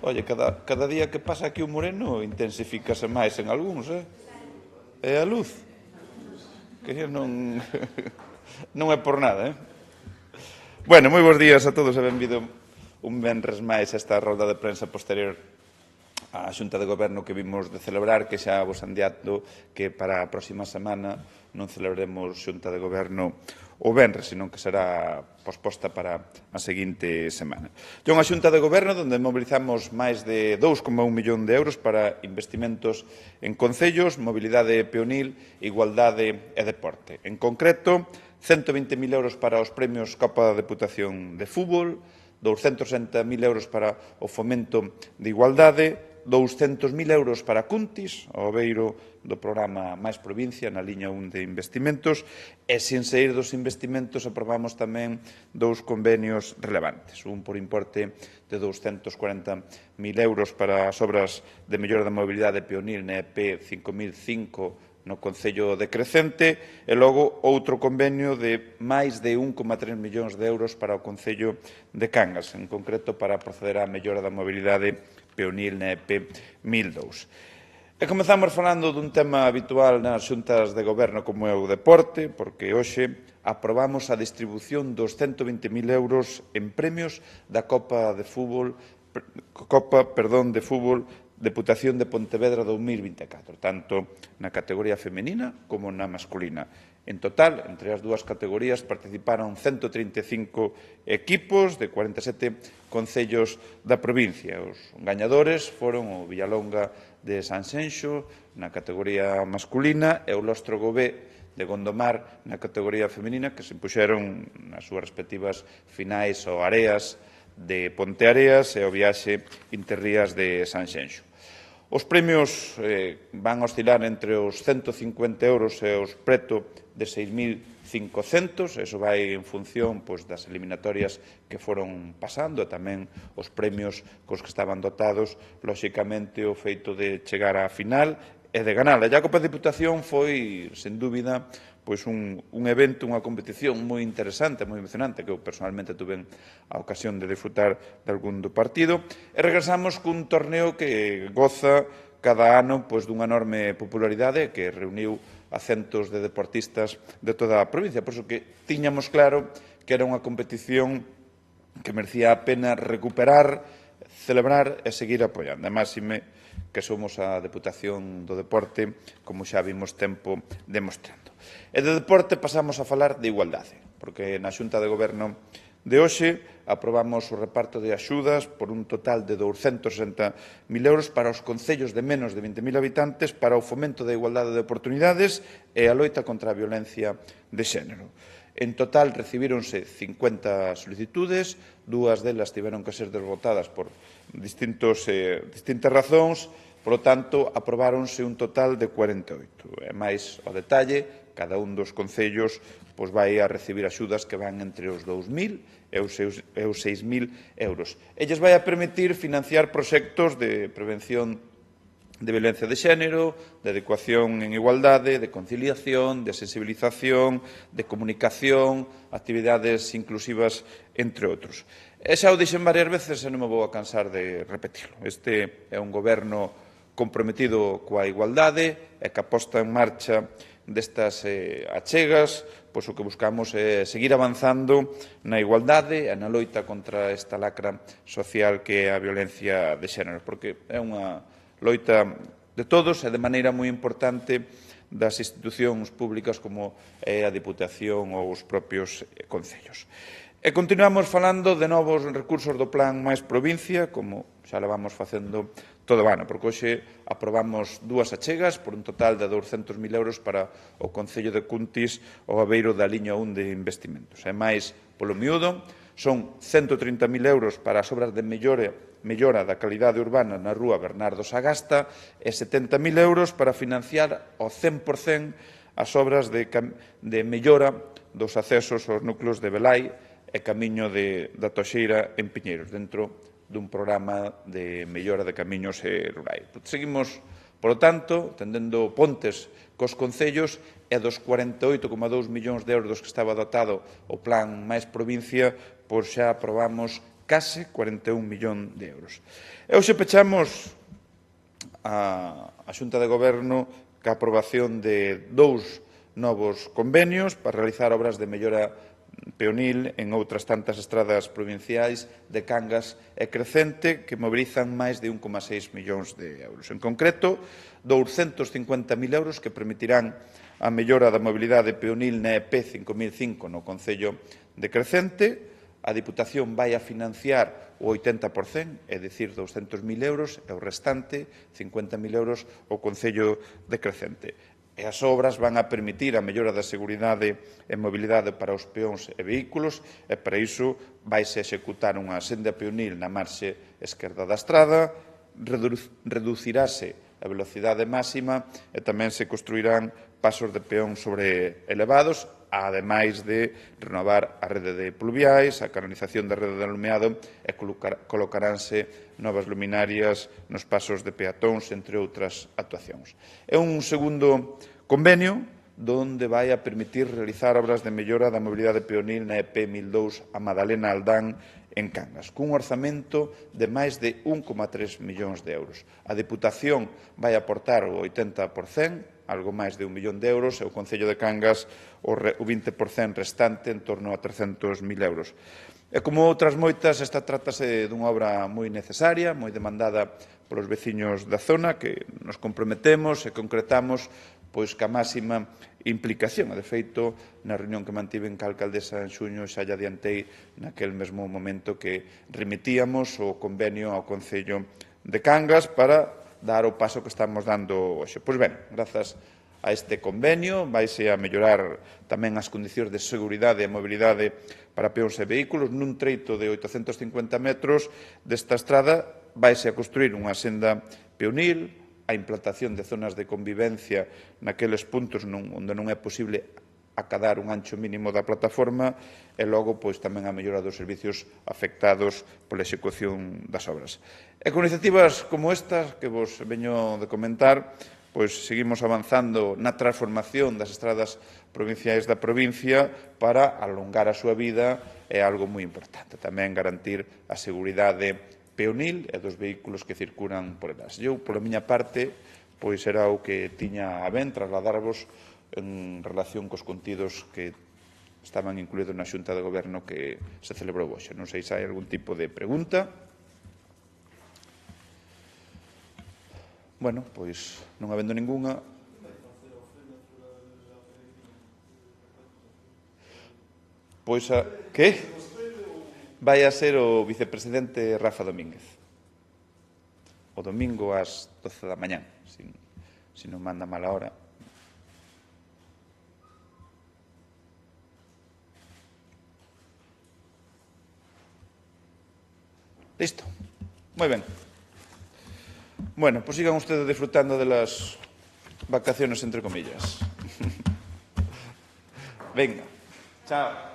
Oye, cada día que pasa aquí o moreno intensifícase máis en algúns, É a luz, que non, non é por nada, Bueno, moi bons días a todos e benvido un venres máis a esta rolda de prensa posterior á Xunta de Goberno que vimos de celebrar, que xa vos andiando que para a próxima semana non celebremos Xunta de Goberno o venres, senón que será posposta para a seguinte semana. É unha Xunta de Goberno onde mobilizamos máis de 2,1 millón de euros para investimentos en concellos, mobilidade peonil, igualdade e deporte. En concreto, 120.000 euros para os premios Copa da Deputación de Fútbol, 260.000 euros para o fomento de igualdade, 200.000 euros para Cuntis, ao beiro do programa Máis Provincia, na liña 1 de investimentos, e, sen sair dos investimentos, aprobamos tamén dous convenios relevantes. Un por importe de 240.000 euros para as obras de mellora da mobilidade peonil na EP 5005 no Concello de Crecente, e logo outro convenio de máis de 1,3 millóns de euros para o Concello de Cangas, en concreto para proceder á mellora da mobilidade peonil na EP 1002. E comezamos falando dun tema habitual nas xuntas de goberno como é o deporte, porque hoxe aprobamos a distribución dos 120.000 euros en premios da Copa de Fútbol Deputación de Pontevedra 2024, tanto na categoría femenina como na masculina. En total, entre as dúas categorías, participaron 135 equipos de 47 concellos da provincia. Os gañadores foron o Villalonga de Sanxenxo na categoría masculina e o Lostro Gobé de Gondomar na categoría femenina, que se impuxeron nas súas respectivas finais ao Areas de Ponteareas e o Viaxe Interrías de Sanxenxo. Os premios van a oscilar entre os 150 euros e os preto de 6.500, eso vai en función das eliminatorias que foron pasando e tamén os premios cos que estaban dotados, lóxicamente, o feito de chegar á final e de ganala. E a Copa de Diputación foi, sen dúbida, un evento, unha competición moi interesante, moi emocionante, que eu personalmente tuve a ocasión de disfrutar de algún do partido, e regresamos cun torneo que goza cada ano dunha enorme popularidade que reuniu a centos de deportistas de toda a provincia. Por iso que tiñamos claro que era unha competición que merecía a pena recuperar, celebrar e seguir apoiando. Además, que somos a Deputación do Deporte, como xa vimos tempo demostrando. E de deporte pasamos a falar de igualdade, porque na Xunta de Goberno de hoxe aprobamos o reparto de axudas por un total de 260.000 euros para os concellos de menos de 20.000 habitantes para o fomento da igualdade de oportunidades e a loita contra a violencia de xénero. En total recibíronse 50 solicitudes, dúas delas tiveron que ser desbotadas por distintas razóns, polo tanto, aprobáronse un total de 48. E máis ao detalle, cada un dos concellos vai a recibir axudas que van entre os 2.000 e os 6.000 euros. Elles vai a permitir financiar proxectos de prevención de violencia de xénero, de adecuación en igualdade, de conciliación, de sensibilización, de comunicación, actividades inclusivas, entre outros. E xa o dixen varias veces e non me vou a cansar de repetirlo. Este é un goberno comprometido coa igualdade e que aposta en marcha destas achegas, pois o que buscamos é seguir avanzando na igualdade e na loita contra esta lacra social que é a violencia de xénero, porque é unha loita de todos e de maneira moi importante das institucións públicas como é a Diputación ou os propios concellos. E continuamos falando de novos recursos do Plan Máis Provincia, como xa levamos facendo todo o ano, porque hoxe aprobamos dúas achegas por un total de 200.000 euros para o Concello de Cuntis ao abeiro da liña 1 de investimentos. E máis, polo miúdo, son 130.000 euros para as obras de mellora da calidade urbana na rúa Bernardo Sagasta e 70.000 euros para financiar ao 100% as obras de mellora dos accesos aos núcleos de Belai e camiño da Toxeira en Piñeiros, dentro dun programa de mellora de camiños rurais. Seguimos, polo tanto, tendendo pontes cos concellos e dos 48,2 millóns de euros que estaba dotado o Plan Máis Provincia, pois xa aprobamos case 41 millón de euros. E hoxe pechamos a Xunta de Goberno ca aprobación de 2 novos convenios para realizar obras de mellora peonil en outras tantas estradas provinciais de Cangas e Crecente que mobilizan máis de 1,6 millóns de euros. En concreto, 250.000 euros que permitirán a mellora da mobilidade peonil na EP 5005 no Concello de Crecente. A Diputación vai a financiar o 80%, é dicir, 200.000 euros, e o restante, 50.000 euros, o Concello de Crecente. E as obras van a permitir a mellora da seguridade e mobilidade para os peóns e vehículos e para iso vaise executar unha senda peonil na marxe esquerda da estrada, reducirase a velocidade máxima e tamén se construirán pasos de peón sobre elevados, ademais de renovar a rede de pluviais, a canalización da rede de alumeado e colocaránse novas luminarias nos pasos de peatóns, entre outras actuacións. É un segundo convenio donde vai a permitir realizar obras de mellora da mobilidade peonil na EP 1002 a Madalena Aldán en Cangas, cun orzamento de máis de 1,3 millóns de euros. A Deputación vai aportar o 80%, algo máis de 1 millón de euros, e o Concello de Cangas o 20% restante, en torno a 300.000 euros. E como outras moitas, esta trátase dunha obra moi necesaria, moi demandada polos veciños da zona, que nos comprometemos e concretamos pois ca máxima implicación. De feito, na reunión que mantiven ca alcaldesa en xuño xa lle adiantei naquel mesmo momento que remitíamos o convenio ao Concello de Cangas para dar o paso que estamos dando hoxe. Pois ben, grazas a este convenio vaise a mellorar tamén as condicións de seguridade e mobilidade para peóns e vehículos. Nun treito de 850 metros desta estrada vaise a construir unha senda peonil, a implantación de zonas de convivencia naqueles puntos onde non é posible acadar un ancho mínimo da plataforma e logo pois tamén a mellora dos servicios afectados pola execución das obras. E con iniciativas como estas que vos veño de comentar, pois seguimos avanzando na transformación das estradas provinciais da provincia para alongar a súa vida é algo moi importante. Tamén garantir a seguridade peonil e dos vehículos que circulan por elas. Eu, pola miña parte, pois era o que tiña a ben trasladarvos en relación cos contidos que estaban incluídos na Xunta de Goberno que se celebrou hoxe. Non sei se hai algún tipo de pregunta. Bueno, pois non habendo ningunha. Pois a... Que? Vai a ser o vicepresidente Rafa Domínguez. O domingo ás 12 da mañá, se non manda mala hora. Listo. Moi ben. Bueno, pues sigan ustedes disfrutando de las vacaciones, entre comillas. Venga. Chao.